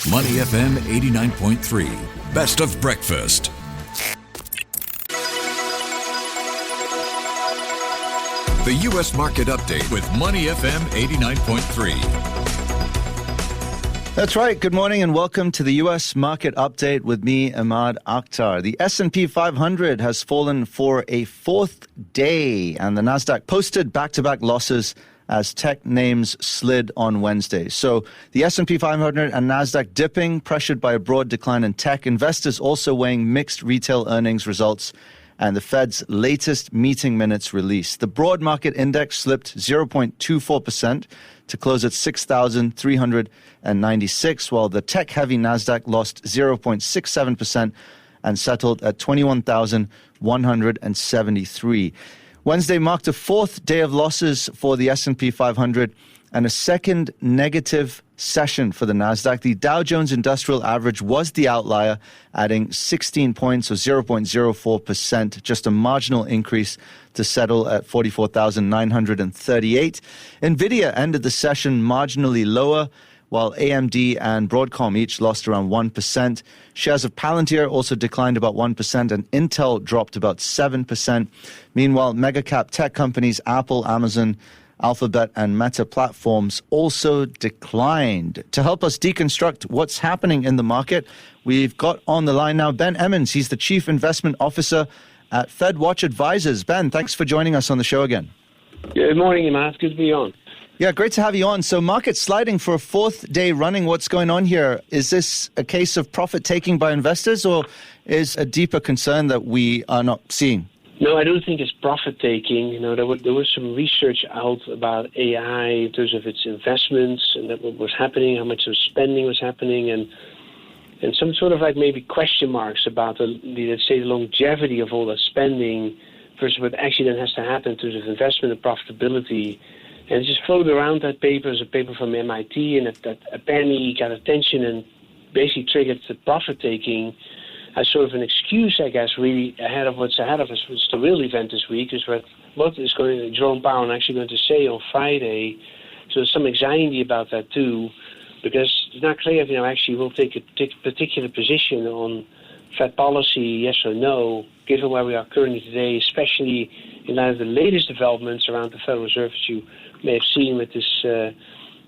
Money FM 89.3. Best of breakfast. The U.S. Market Update with Money FM 89.3. That's right. Good morning and welcome to the U.S. Market Update with me, Emaad, Akhtar. The S&P 500 has fallen for a fourth day, and the Nasdaq posted back-to-back losses as tech names slid on Wednesday. So the S&P 500 and Nasdaq dipping, pressured by a broad decline in tech. Investors also weighing mixed retail earnings results and the Fed's latest meeting minutes release. The broad market index slipped 0.24% to close at 6,396, while the tech-heavy Nasdaq lost 0.67% and settled at 21,173. Wednesday marked a fourth day of losses for the S&P 500 and a second negative session for the Nasdaq. The Dow Jones Industrial Average was the outlier, adding 16 points or 0.04%, just a marginal increase to settle at 44,938. NVIDIA ended the session marginally lower, while AMD and Broadcom each lost around 1%. Shares of Palantir also declined about 1%, and Intel dropped about 7%. Meanwhile, mega-cap tech companies Apple, Amazon, Alphabet, and Meta Platforms also declined. To help us deconstruct what's happening in the market, we've got on the line now Ben Emons. He's the Chief Investment Officer at FedWatch Advisors. Ben, thanks for joining us on the show again. Good morning, Emaad. Good to be on. Yeah, great to have you on. So market sliding for a fourth day running. What's going on here? Is this a case of profit taking by investors, or is a deeper concern that we are not seeing? No, I don't think it's profit taking. You know, there was some research out about AI in terms of its investments and that what was happening, how much of spending was happening, and some sort of like maybe question marks about the let's say the longevity of all that spending versus what actually then has to happen in terms of investment and profitability. And it just floated around that paper as a paper from MIT, and that apparently got attention and basically triggered the profit-taking as sort of an excuse, I guess, really ahead of what's ahead of us. What's the real event this week is what is going to Jerome Powell actually going to say on Friday. So there's some anxiety about that too, because it's not clear if actually we'll take a particular position on Fed policy, yes or no, given where we are currently today, especially in light of the latest developments around the Federal Reserve, as you may have seen with this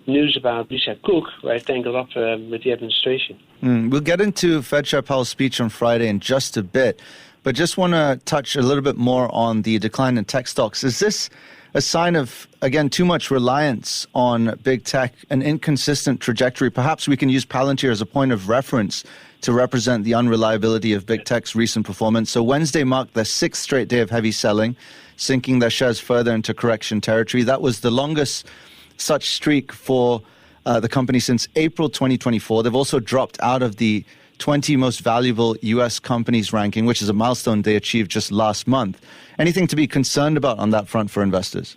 news about Lisa Cook, right, tangled up with the administration. We'll get into Fed Chair Powell's speech on Friday in just a bit, but just want to touch a little bit more on the decline in tech stocks. Is this a sign of, again, too much reliance on big tech, an inconsistent trajectory? Perhaps we can use Palantir as a point of reference to represent the unreliability of big tech's recent performance. So Wednesday marked their sixth straight day of heavy selling, sinking their shares further into correction territory. That was the longest such streak for the company since April 2024. They've also dropped out of the 20 most valuable U.S. companies ranking, which is a milestone they achieved just last month. Anything to be concerned about on that front for investors?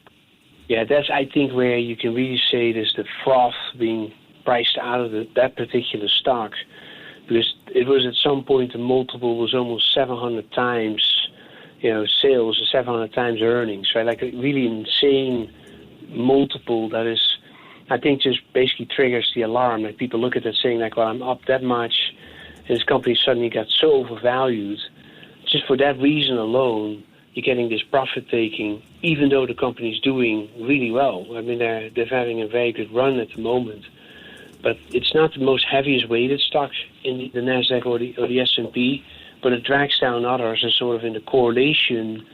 Yeah, that's, I think, where you can really say there's the froth being priced out of that particular stock, because it was at some point the multiple was almost 700 times sales, 700 times earnings, right? Like a really insane multiple that is, I think, just basically triggers the alarm. Like people look at it saying like, well, I'm up that much, and this company suddenly got so overvalued. Just for that reason alone, you're getting this profit taking, even though the company's doing really well. I mean, they're having a very good run at the moment, but it's not the most heaviest weighted stock in the Nasdaq or the S&P. But it drags down others as sort of in the correlation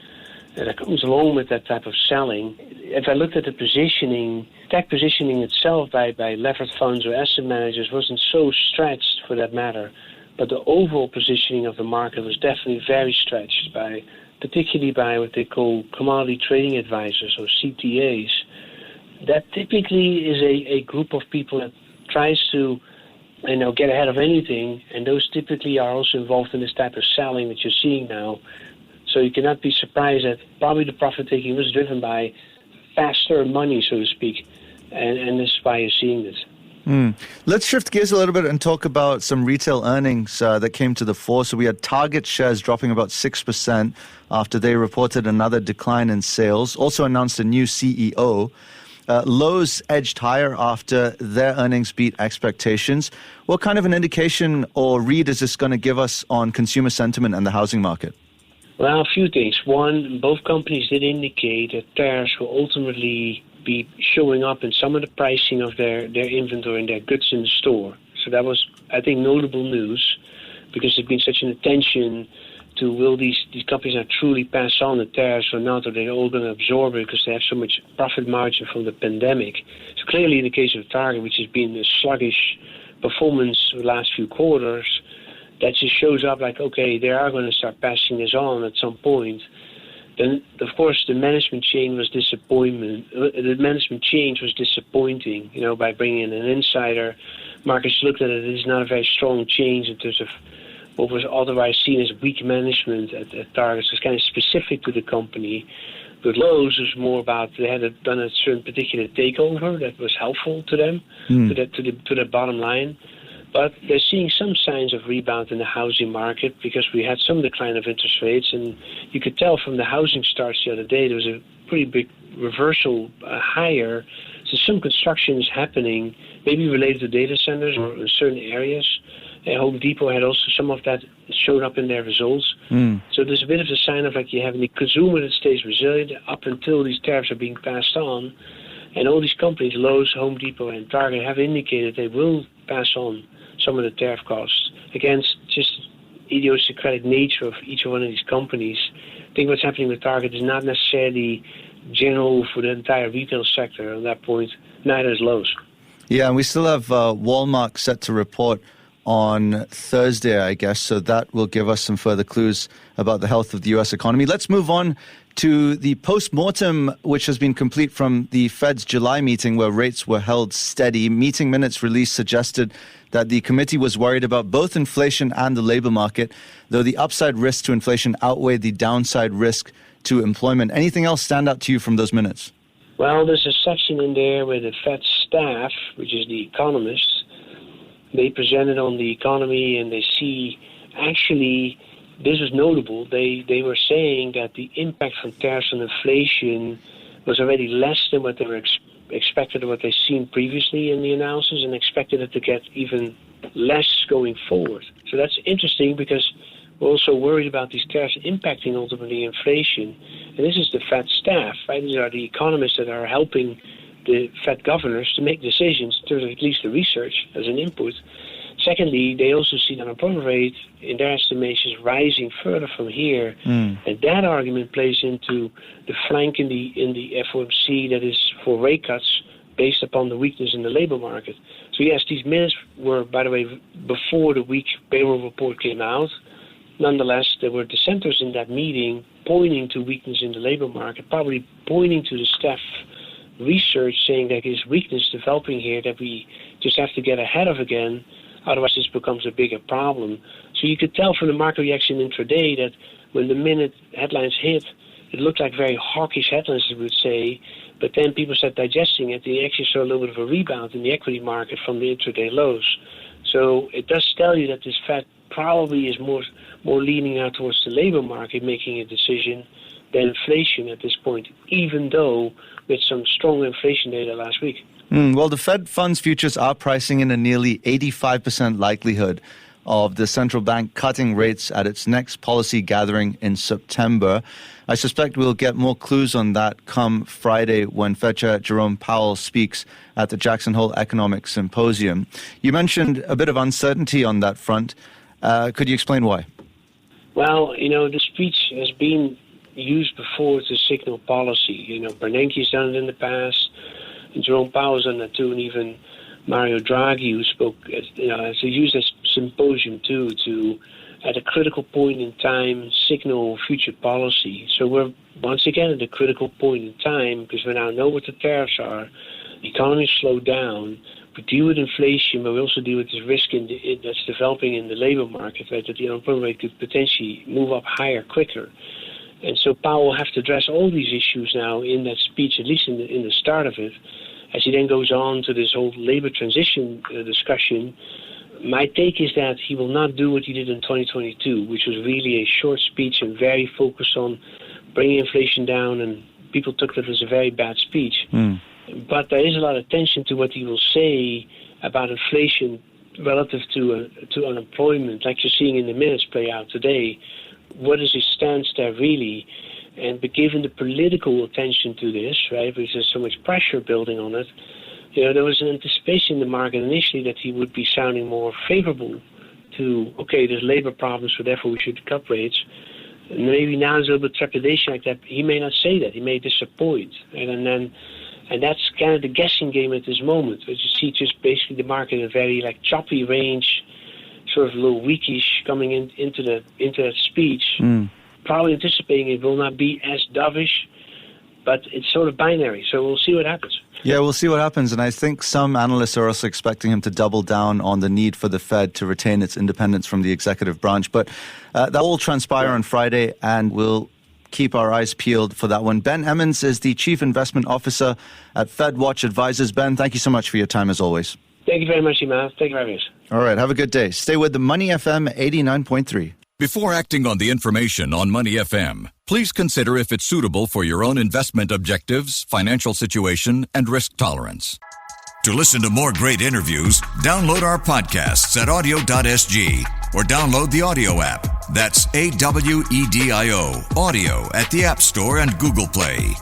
that comes along with that type of selling. If I looked at the positioning, tech positioning itself by levered funds or asset managers wasn't so stretched for that matter, but the overall positioning of the market was definitely very stretched particularly by what they call commodity trading advisors or CTAs. That typically is a group of people that tries to get ahead of anything, and those typically are also involved in this type of selling that you're seeing now. So you cannot be surprised that probably the profit-taking was driven by faster money, so to speak, and this is why you're seeing this. Let's shift gears a little bit and talk about some retail earnings that came to the fore. So we had Target shares dropping about 6% after they reported another decline in sales, also announced a new CEO. Lowe's edged higher after their earnings beat expectations. What kind of an indication or read is this going to give us on consumer sentiment and the housing market? Well, a few things. One, both companies did indicate that tariffs will ultimately be showing up in some of the pricing of their inventory and their goods in the store. So that was, I think, notable news because there's been such an attention to will these companies now truly pass on the tariffs or not, or they're all going to absorb it because they have so much profit margin from the pandemic. So clearly in the case of Target, which has been a sluggish performance for the last few quarters, that just shows up like, okay, they are going to start passing this on at some point. Then, of course, the management change was disappointing, by bringing in an insider. Markets looked at it as not a very strong change in terms of what was otherwise seen as weak management at Target. So it's kind of specific to the company. With Lowe's, it was more about they had done a certain particular takeover that was helpful to them, to their bottom line. But they're seeing some signs of rebound in the housing market because we had some decline of interest rates. And you could tell from the housing starts the other day, there was a pretty big reversal higher. So some construction is happening, maybe related to data centers or in certain areas. Home Depot had also some of that showed up in their results. So there's a bit of a sign of like you have a consumer that stays resilient up until these tariffs are being passed on. And all these companies, Lowe's, Home Depot, and Target, have indicated they will pass on some of the tariff costs against just idiosyncratic nature of each one of these companies. I think what's happening with Target is not necessarily general for the entire retail sector at that point, neither is Lowe's. Yeah, and we still have Walmart set to report on Thursday, I guess, so that will give us some further clues about the health of the U.S. economy. Let's move on to the post-mortem, which has been complete from the Fed's July meeting where rates were held steady. Meeting minutes released suggested that the committee was worried about both inflation and the labor market, though the upside risk to inflation outweighed the downside risk to employment. Anything else stand out to you from those minutes? Well, there's a section in there where the Fed staff, which is the economists, they presented on the economy, and they see, actually, this was notable. They were saying that the impact from tariffs on inflation was already less than what they were expected or what they've seen previously in the analysis, and expected it to get even less going forward. So that's interesting because we're also worried about these tariffs impacting ultimately inflation. And this is the Fed staff, right? These are the economists that are helping the Fed governors to make decisions in terms of at least the research as an input. Secondly, they also see the unemployment rate in their estimations rising further from here. And that argument plays into the flank in the FOMC that is for rate cuts based upon the weakness in the labor market. So yes, these minutes were, by the way, before the weak payroll report came out. Nonetheless, there were dissenters in that meeting pointing to weakness in the labor market, probably pointing to the staff research saying that there's weakness developing here that we just have to get ahead of again, otherwise this becomes a bigger problem. So you could tell from the market reaction intraday that when the minute headlines hit, it looked like very hawkish headlines, I would say, but then people started digesting it. They actually saw a little bit of a rebound in the equity market from the intraday lows. So it does tell you that this Fed probably is more leaning out towards the labor market making a decision than inflation at this point, even though with some strong inflation data last week. Well, the Fed funds futures are pricing in a nearly 85% likelihood of the central bank cutting rates at its next policy gathering in September. I suspect we'll get more clues on that come Friday when Fed Chair Jerome Powell speaks at the Jackson Hole Economic Symposium. You mentioned a bit of uncertainty on that front. Could you explain why? Well, the speech has been used before to signal policy. Bernanke's done it in the past, and Jerome Powell's done that too, and even Mario Draghi, who spoke, has used this symposium too to, at a critical point in time, signal future policy. So we're once again at a critical point in time because we now know what the tariffs are. The economy slowed down. We deal with inflation, but we also deal with this risk that's developing in the labor market, right? That the unemployment rate could potentially move up higher quicker. And so Powell will have to address all these issues now in that speech, at least in the start of it. As he then goes on to this whole labor transition discussion, my take is that he will not do what he did in 2022, which was really a short speech and very focused on bringing inflation down, and people took that as a very bad speech. But there is a lot of attention to what he will say about inflation relative to unemployment, like you're seeing in the minutes play out today. What is his stance there really? But given the political attention to this, right, because there's so much pressure building on it, there was an anticipation in the market initially that he would be sounding more favorable to, okay, there's labor problems, so therefore we should cut rates. And maybe now there's a little bit of trepidation like that. He may not say that. He may disappoint. And that's kind of the guessing game at this moment. But you see just basically the market in a very choppy range, sort of a little weakish coming into that speech. Probably anticipating it will not be as dovish, but it's sort of binary. So we'll see what happens. Yeah, we'll see what happens. And I think some analysts are also expecting him to double down on the need for the Fed to retain its independence from the executive branch. But that will transpire on Friday, and we'll keep our eyes peeled for that one. Ben Emons is the Chief Investment Officer at FedWatch Advisors. Ben, thank you so much for your time as always. Thank you very much, Emaad. Thank you very much. All right, have a good day. Stay with the Money FM 89.3. Before acting on the information on Money FM, please consider if it's suitable for your own investment objectives, financial situation, and risk tolerance. To listen to more great interviews, download our podcasts at audio.sg or download the audio app. That's AWEDIO, audio at the App Store and Google Play.